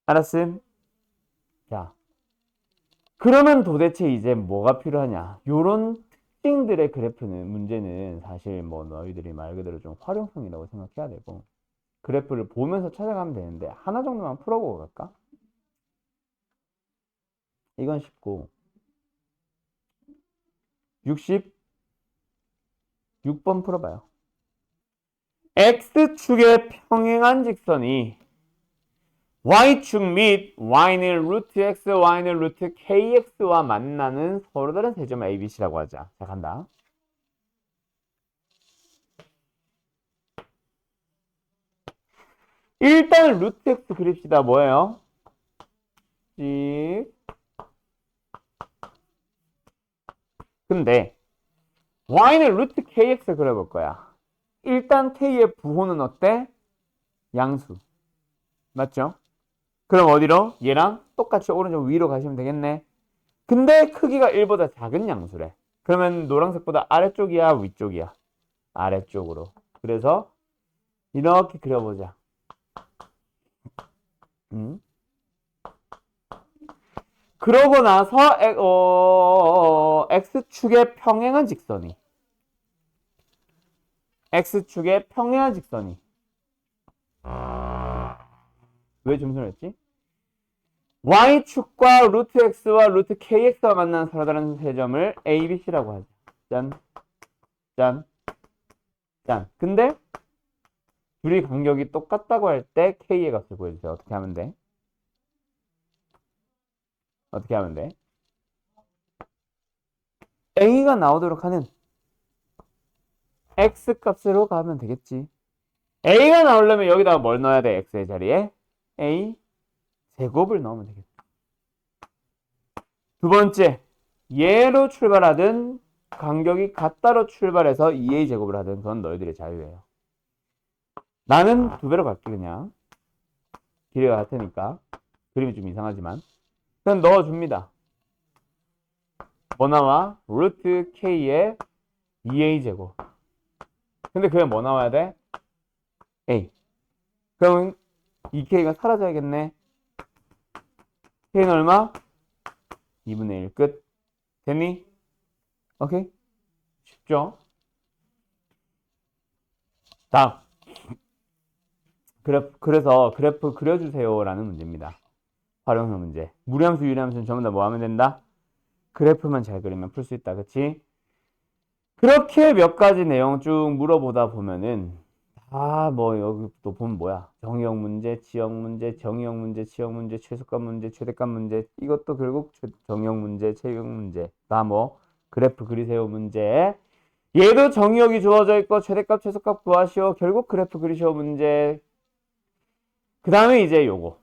알았음? 자, 그러면 도대체 이제 뭐가 필요하냐? 요런 특징들의 그래프는 문제는 사실 뭐 너희들이 말 그대로 좀 활용성이라고 생각해야 되고, 그래프를 보면서 찾아가면 되는데 하나 정도만 풀어보고 갈까? 이건 쉽고 66번 풀어봐요. X축의 평행한 직선이 Y축 및 Y는 루트 X, Y는 루트 KX와 만나는 서로 다른 세 점 ABC라고 하자. 자, 간다. 일단 루트 X 그립시다. 뭐예요? 근데 Y는 루트 KX 그려볼 거야. 일단 K의 부호는 어때? 양수. 맞죠? 그럼 어디로? 얘랑 똑같이 오른쪽 위로 가시면 되겠네. 근데 크기가 1보다 작은 양수래. 그러면 노란색보다 아래쪽이야, 위쪽이야? 아래쪽으로. 그래서 이렇게 그려보자. 그러고 나서 X축의 평행한 직선이 X축의 평행한 직선이 왜 점수를 했지? Y축과 루트 X와 루트 KX가 만나는 서로 다른 세 점을 A, B, C라고 하죠. 짠, 짠, 짠. 근데 둘이 간격이 똑같다고 할 때 K의 값을 보여주세요. 어떻게 하면 돼? 어떻게 하면 돼? A가 나오도록 하는 X 값으로 가면 되겠지. A가 나오려면 여기다가 뭘 넣어야 돼? X의 자리에 A 제곱을 넣으면 되겠다. 두 번째, 얘로 출발하든 간격이 같다로 출발해서 2A 제곱을 하든 그건 너희들의 자유예요. 나는 두 배로 갈게 그냥. 길이가 같으니까. 그림이 좀 이상하지만 그냥 넣어줍니다. 뭐 나와? 루트 K의 2A 제곱. 근데 그게 뭐 나와야 돼? A. 그러면 2K가 사라져야겠네. K는 얼마? 2분의 1 끝. 됐니? 오케이? 쉽죠? 다음. 그래서 그래프 그려주세요 라는 문제입니다. 활용형 문제. 무리함수, 유리함수는 전부 다 뭐 하면 된다? 그래프만 잘 그리면 풀 수 있다. 그치? 그렇게 몇 가지 내용 쭉 물어보다 보면은 뭐 여기 또 보면 뭐야? 정의형 문제, 지형 문제, 정의형 문제, 지형 문제, 최소값 문제, 최대값 문제. 이것도 결국 정의형 문제, 최형 문제. 다 뭐 그래프 그리세요 문제. 얘도 정의역이 주어져 있고 최대값, 최소값 구하시오. 결국 그래프 그리시오 문제. 그 다음에 이제 요거.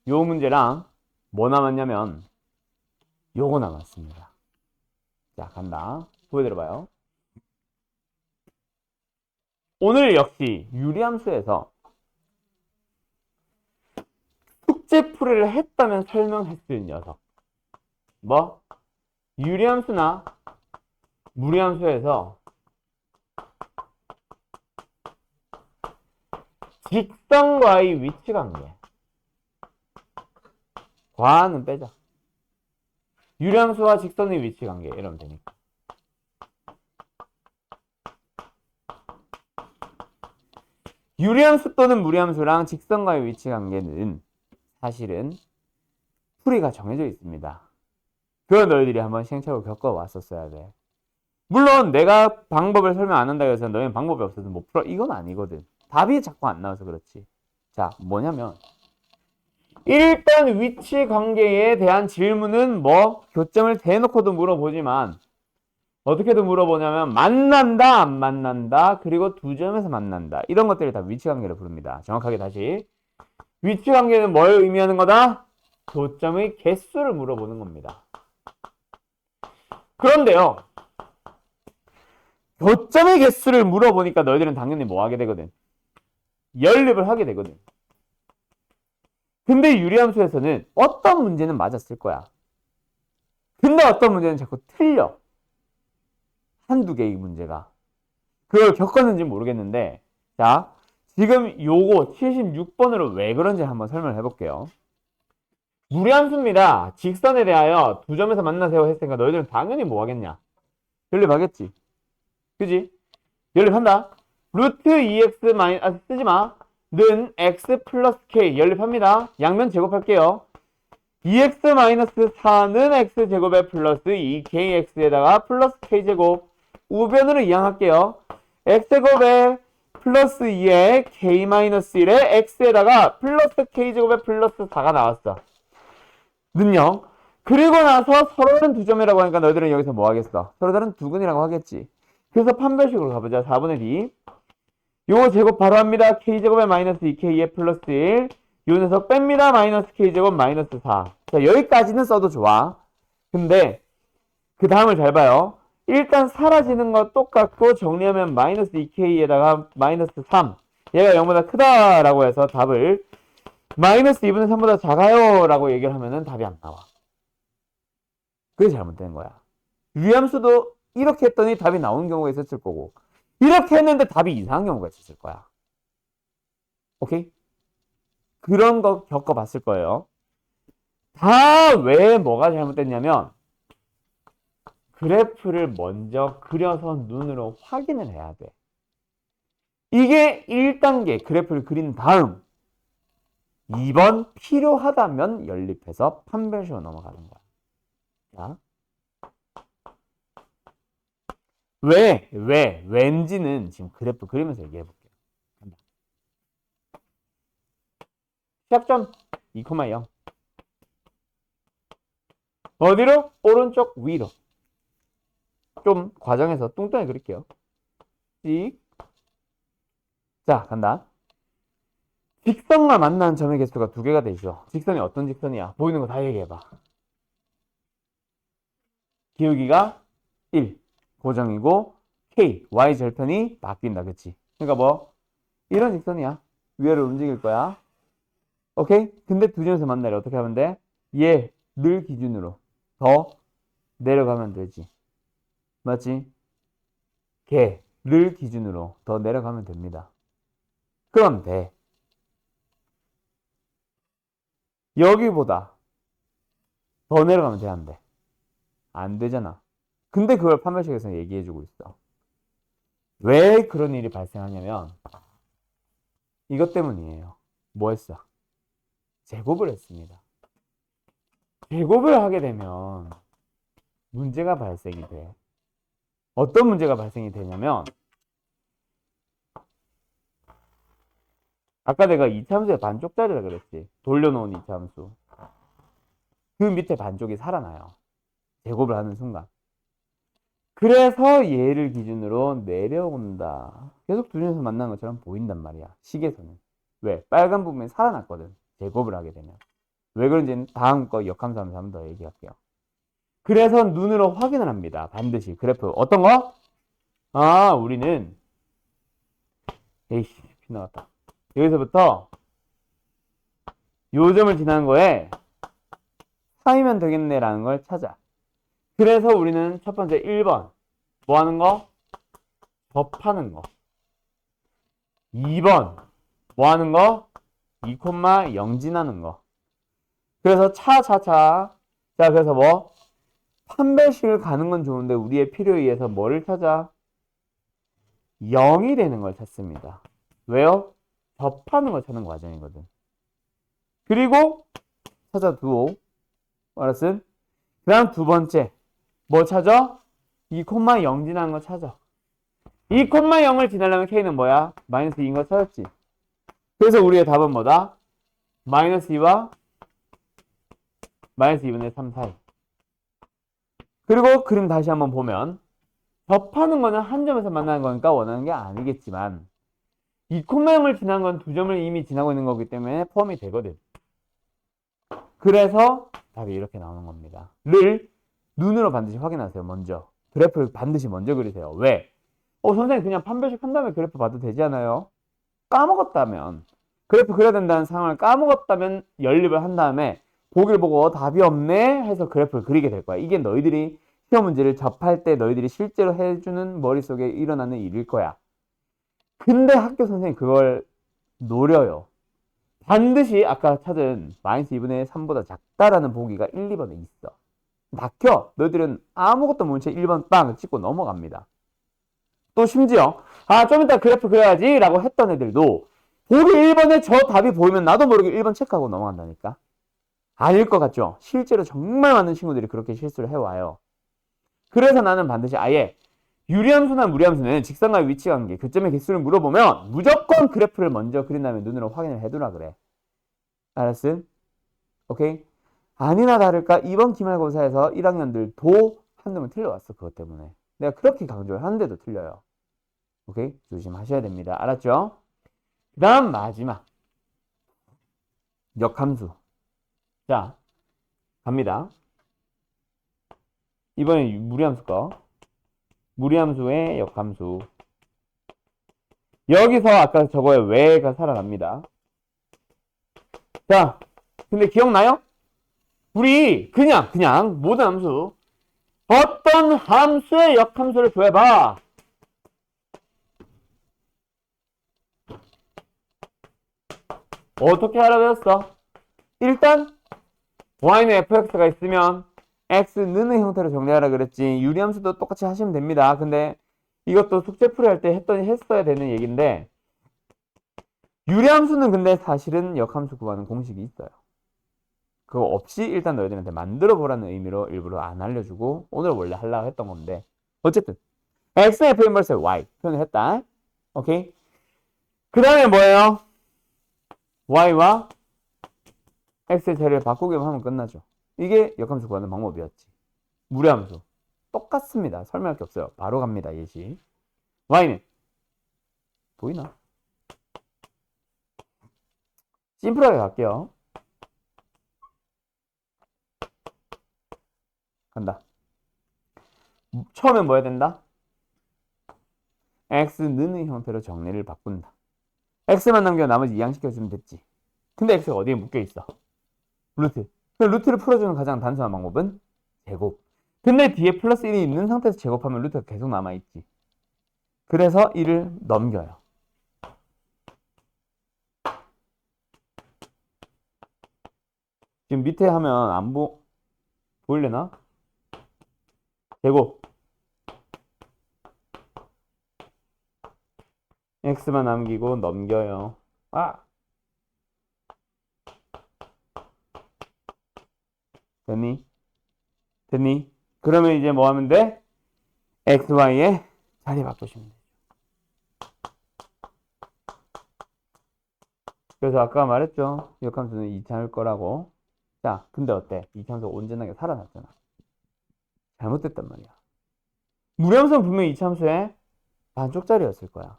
요 문제랑 뭐 남았냐면 요거 남았습니다. 자, 간다. 보여드려봐요. 오늘 역시 유리함수에서 숙제 풀이를 했다면 설명했을 녀석. 뭐? 유리함수나 무리함수에서 직선과의 위치관계. 과는 빼자. 유리함수와 직선의 위치관계 이러면 되니까. 유리함수 또는 무리함수랑 직선과의 위치관계는 사실은 풀이가 정해져 있습니다. 그걸 너희들이 한번 시행착오를 겪어왔었어야 돼. 물론 내가 방법을 설명 안 한다고 해서 너희는 방법이 없어서 못 풀어. 이건 아니거든. 답이 자꾸 안 나와서 그렇지. 자, 뭐냐면 일단 위치관계에 대한 질문은 뭐 교점을 대놓고도 물어보지만 어떻게든 물어보냐면 만난다, 안 만난다, 그리고 두 점에서 만난다. 이런 것들을 다 위치관계로 부릅니다. 정확하게 다시. 위치관계는 뭘 의미하는 거다? 교점의 개수를 물어보는 겁니다. 그런데요. 교점의 개수를 물어보니까 너희들은 당연히 뭐 하게 되거든? 연립을 하게 되거든. 근데 유리함수에서는 어떤 문제는 맞았을 거야. 근데 어떤 문제는 자꾸 틀려. 한두 개의 문제가. 그걸 겪었는지 모르겠는데 자, 지금 요거 76번으로 왜 그런지 한번 설명을 해볼게요. 무리함수입니다. 직선에 대하여 두 점에서 만나세요 했으니까 너희들은 당연히 뭐 하겠냐? 연립하겠지. 그지? 연립한다. 루트 2x 쓰지 마. 는 x 플러스 k 연립합니다. 양면 제곱할게요. 2x 마이너스 4는 x제곱에 플러스 2kx에다가 플러스 k제곱 우변으로 이항할게요. x제곱에 플러스 2에 k 마이너스 1에 x에다가 플러스 k제곱에 플러스 4가 나왔어. 는요. 그리고 나서 서로 다른 두 점이라고 하니까 너희들은 여기서 뭐 하겠어? 서로 다른 두근이라고 하겠지. 그래서 판별식으로 가보자. 4분의 d. 요거 제곱 바로 합니다. k제곱에 마이너스 2k에 플러스 1. 요 녀석 뺍니다. 마이너스 k제곱 마이너스 4. 자, 여기까지는 써도 좋아. 근데 그 다음을 잘 봐요. 일단 사라지는 거 똑같고 정리하면 마이너스 2k에다가 마이너스 3. 얘가 0보다 크다라고 해서 답을 마이너스 2분의 3보다 작아요 라고 얘기를 하면은 답이 안 나와. 그게 잘못된 거야. 유리함수도 이렇게 했더니 답이 나오는 경우가 있었을 거고, 이렇게 했는데 답이 이상한 경우가 있었을 거야. 오케이? 그런 거 겪어봤을 거예요. 다 왜 뭐가 잘못됐냐면 그래프를 먼저 그려서 눈으로 확인을 해야 돼. 이게 1단계 그래프를 그린 다음 2번 필요하다면 연립해서 판별식으로 넘어가는 거야. 자, 왠지는 지금 그래프 그리면서 얘기해 볼게요. 시작점 2,0 어디로? 오른쪽 위로. 좀 과정에서 뚱뚱하게 그릴게요. 찍. 자, 간다. 직선과 만나는 점의 개수가 2개가 되죠. 직선이 어떤 직선이야? 보이는 거 다 얘기해봐. 기울기가 1, 고정이고 K, Y 절편이 바뀐다. 그치? 그러니까 뭐 이런 직선이야. 위아래로 움직일 거야. 오케이? 근데 두 점에서 만나려 어떻게 하면 돼? 얘를 기준으로 더 내려가면 되지. 맞지? 걔를 기준으로 더 내려가면 됩니다. 그럼 돼. 여기보다 더 내려가면 돼, 안 돼? 안 되잖아. 근데 그걸 판별식에서 얘기해주고 있어. 왜 그런 일이 발생하냐면 이것 때문이에요. 뭐 했어? 제곱을 했습니다. 제곱을 하게 되면 문제가 발생이 돼. 어떤 문제가 발생이 되냐면 아까 내가 이차함수의 반쪽짜리라 그랬지. 돌려놓은 이차함수. 그 밑에 반쪽이 살아나요. 제곱을 하는 순간. 그래서 얘를 기준으로 내려온다. 계속 두 점에서 만나는 것처럼 보인단 말이야. 식에서는. 왜? 빨간 부분이 살아났거든. 제곱을 하게 되면. 왜 그런지는 다음 거 역함수하면서 한 번 더 얘기할게요. 그래서 눈으로 확인을 합니다. 반드시. 그래프. 어떤 거? 아, 우리는 에이씨, 피 나왔다. 여기서부터 요 점을 지나는 거에 3이면 되겠네라는 걸 찾아. 그래서 우리는 첫 번째 1번 뭐 하는 거? 접하는 거. 2번 뭐 하는 거? 2,0 지나는 거. 그래서 자, 그래서 뭐? 판별식을 가는 건 좋은데 우리의 필요에 의해서 뭐를 찾아? 0이 되는 걸 찾습니다. 왜요? 접하는 걸 찾는 과정이거든. 그리고 찾아두고 알았음? 그 다음 두 번째 뭐 찾아? 2,0 지나는 거 찾아. 2,0을 지나려면 K는 뭐야? 마이너스 2인 거 찾았지. 그래서 우리의 답은 뭐다? 마이너스 2와 마이너스 2분의 3 사이. 그리고 그림 다시 한번 보면 접하는 거는 한 점에서 만나는 거니까 원하는 게 아니겠지만 2,0을 지난 건 두 점을 이미 지나고 있는 거기 때문에 포함이 되거든. 그래서 답이 이렇게 나오는 겁니다. 를 눈으로 반드시 확인하세요. 먼저. 그래프를 반드시 먼저 그리세요. 왜? 선생님 그냥 판별식 한 다음에 그래프 봐도 되지 않아요? 까먹었다면 그래프 그려야 된다는 상황을 까먹었다면 연립을 한 다음에 보기를 보고 답이 없네 해서 그래프를 그리게 될 거야. 이게 너희들이 시험 문제를 접할 때 너희들이 실제로 해주는 머릿속에 일어나는 일일 거야. 근데 학교 선생님이 그걸 노려요. 반드시 아까 찾은 마이너스 2분의 3보다 작다라는 보기가 1, 2번에 있어. 막혀. 너희들은 아무것도 모른 채 1번 빵 찍고 넘어갑니다. 또 심지어 좀 이따 그래프 그려야지 라고 했던 애들도 보기 1번에 저 답이 보이면 나도 모르게 1번 체크하고 넘어간다니까. 아닐 것 같죠? 실제로 정말 많은 친구들이 그렇게 실수를 해와요. 그래서 나는 반드시 아예 유리함수나 무리함수는 직선과의 위치관계, 교점의 개수를 물어보면 무조건 그래프를 먼저 그린 다음에 눈으로 확인을 해두라 그래. 알았음? 오케이? 아니나 다를까 이번 기말고사에서 1학년들도 한 놈은 틀려왔어. 그것 때문에. 내가 그렇게 강조를 하는데도 틀려요. 오케이? 조심하셔야 됩니다. 알았죠? 그 다음 마지막 역함수. 자, 갑니다. 이번엔 무리함수 거. 무리함수의 역함수. 여기서 아까 저거에 왜가 살아납니다. 자, 근데 기억나요? 우리 그냥 모든 함수 어떤 함수의 역함수를 구해봐. 어떻게 알아배웠어? 일단 y는 fx가 있으면 x는 형태로 정리하라 그랬지. 유리함수도 똑같이 하시면 됩니다. 근데 이것도 숙제 풀이할 때 했어야 되는 얘기인데 유리함수는 근데 사실은 역함수 구하는 공식이 있어요. 그거 없이 일단 너희들한테 만들어 보라는 의미로 일부러 안 알려주고 오늘 원래 하려고 했던 건데 어쨌든 x의 f 인버스 y 표현을 했다. 오케이. 그 다음에 뭐예요? y와 x의 자리를 바꾸기만 하면 끝나죠. 이게 역함수 구하는 방법이었지. 무리함수 똑같습니다. 설명할 게 없어요. 바로 갑니다. 예시. y는 보이나? 심플하게 갈게요. 간다. 처음엔 뭐 해야 된다? x는 형태로 정리를 바꾼다. x만 남겨 나머지 이항시켜주면 됐지. 근데 x가 어디에 묶여있어? 루트. 루트를 풀어주는 가장 단순한 방법은 제곱. 근데 뒤에 플러스 1이 있는 상태에서 제곱하면 루트가 계속 남아있지. 그래서 1을 넘겨요. 지금 밑에 하면 안 보이려나? 제곱. x만 남기고 넘겨요. 아! 됐니? 됐니? 그러면 이제 뭐 하면 돼? x, y에 자리 바꾸시면 돼. 그래서 아까 말했죠. 역함수는 이차일 거라고. 자, 근데 어때? 이차함수가 온전하게 살아났잖아. 잘못됐단 말이야. 무리함수는 분명히 이차함수의 반쪽짜리였을 거야.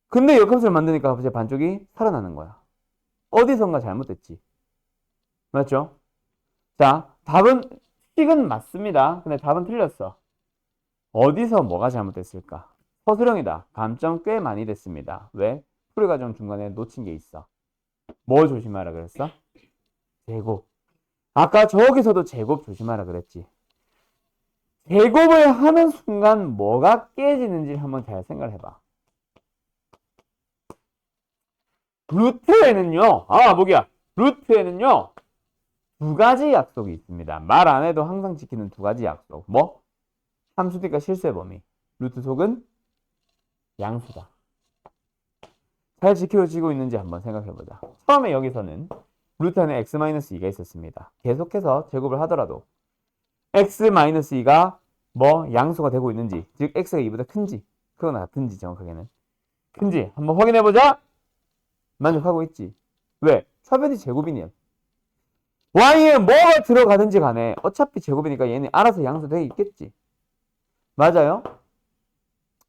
근데 역함수를 만드니까 갑자기 반쪽이 살아나는 거야. 어디선가 잘못됐지. 맞죠? 자, 답은 식은 맞습니다. 근데 답은 틀렸어. 어디서 뭐가 잘못됐을까? 서술형이다. 감점 꽤 많이 됐습니다. 왜? 풀이 과정 중간에 놓친 게 있어. 뭐 조심하라 그랬어? 제곱. 아까 저기서도 제곱 조심하라 그랬지. 제곱을 하는 순간 뭐가 깨지는지 한번 잘 생각을 해봐. 루트에는요. 뭐야? 루트에는요. 두 가지 약속이 있습니다. 말 안 해도 항상 지키는 두 가지 약속. 뭐? 함수니까 실수의 범위. 루트 속은 양수다. 잘 지켜지고 있는지 한번 생각해보자. 처음에 여기서는 루트 안에 x-2가 있었습니다. 계속해서 제곱을 하더라도 x-2가 뭐 양수가 되고 있는지, 즉 x가 2보다 큰지, 크거나 같은지 정확하게는 큰지 한번 확인해보자. 만족하고 있지. 왜? 차변이 제곱이니 y에 뭐가 들어가든지 간에 어차피 제곱이니까 얘는 알아서 양수되어 있겠지. 맞아요?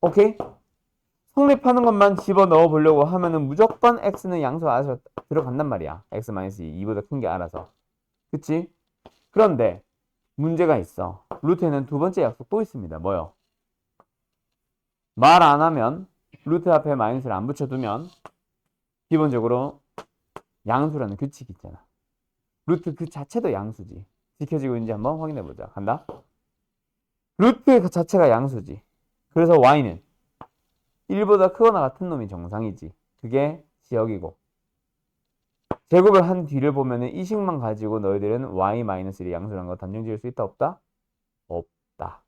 오케이? 성립하는 것만 집어넣어 보려고 하면은 무조건 x는 양수 알아서 들어간단 말이야. x-2, 2보다 큰 게 알아서. 그치? 그런데 문제가 있어. 루트에는 두 번째 약속 또 있습니다. 뭐요? 말 안 하면 루트 앞에 마이너스를 안 붙여두면 기본적으로 양수라는 규칙이 있잖아. 루트 그 자체도 양수지. 지켜지고 있는지 한번 확인해 보자. 간다. 루트 그 자체가 양수지. 그래서 y는 1보다 크거나 같은 놈이 정상이지. 그게 지역이고. 제곱을 한 뒤를 보면은 이 식만 가지고 너희들은 y-1이 양수라는 거 단정 지을 수 있다 없다? 없다.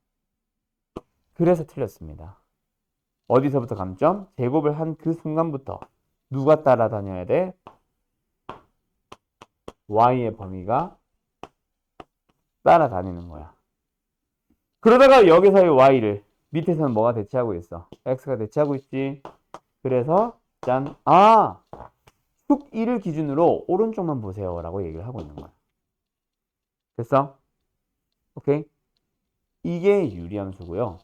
그래서 틀렸습니다. 어디서부터 감점? 제곱을 한 그 순간부터 누가 따라다녀야 돼? y의 범위가 따라다니는 거야. 그러다가 여기서의 y를 밑에서는 뭐가 대체하고 있어? x가 대체하고 있지. 그래서 짠. 축 1을 기준으로 오른쪽만 보세요 라고 얘기를 하고 있는 거야. 됐어? 오케이? 이게 유리함수고요.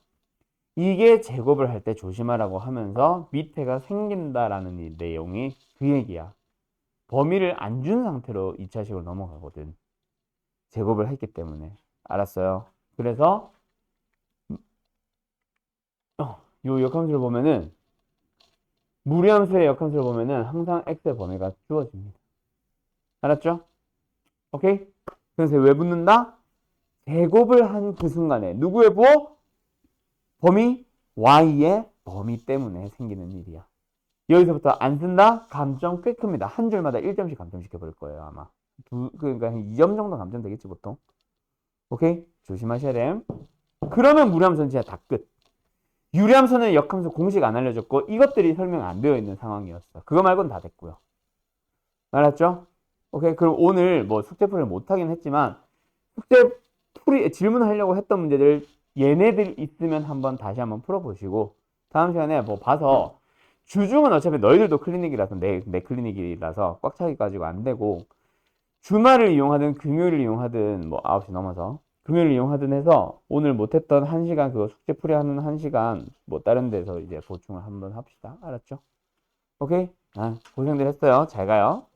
이게 제곱을 할 때 조심하라고 하면서 밑에가 생긴다라는 이 내용이 그 얘기야. 범위를 안 준 상태로 2차식으로 넘어가거든. 제곱을 했기 때문에. 알았어요? 그래서 요 역함수를 보면은 무리함수의 역함수를 보면은 항상 x의 범위가 주어집니다. 알았죠? 오케이? 그래서 왜 붙는다? 제곱을 한 그 순간에 누구의 부호? 범위? y의 범위 때문에 생기는 일이야. 여기서부터 안 쓴다? 감점 꽤 큽니다. 한 줄마다 1점씩 감점시켜 버릴 거예요, 아마. 그러니까 한 2점 정도 감점되겠지, 보통. 오케이? 조심하셔야 돼. 그러면 무리함수는 진짜 다 끝. 유리함수는 역함수 공식 안 알려줬고 이것들이 설명 안 되어 있는 상황이었어. 그거 말고는 다 됐고요. 알았죠? 오케이. 그럼 오늘 뭐 숙제풀이를 못하긴 했지만 숙제풀이 질문하려고 했던 문제들 얘네들 있으면 한번 다시 한번 풀어보시고 다음 시간에 뭐 봐서 주중은 어차피 너희들도 클리닉이라서 내 클리닉이라서 꽉 차기 가지고 안 되고 주말을 이용하든 금요일을 이용하든 뭐 9시 넘어서 금요일을 이용하든 해서 오늘 못했던 1시간 그거 숙제풀이 하는 1시간 뭐 다른 데서 이제 보충을 한번 합시다. 알았죠? 오케이? 고생들 했어요. 잘 가요.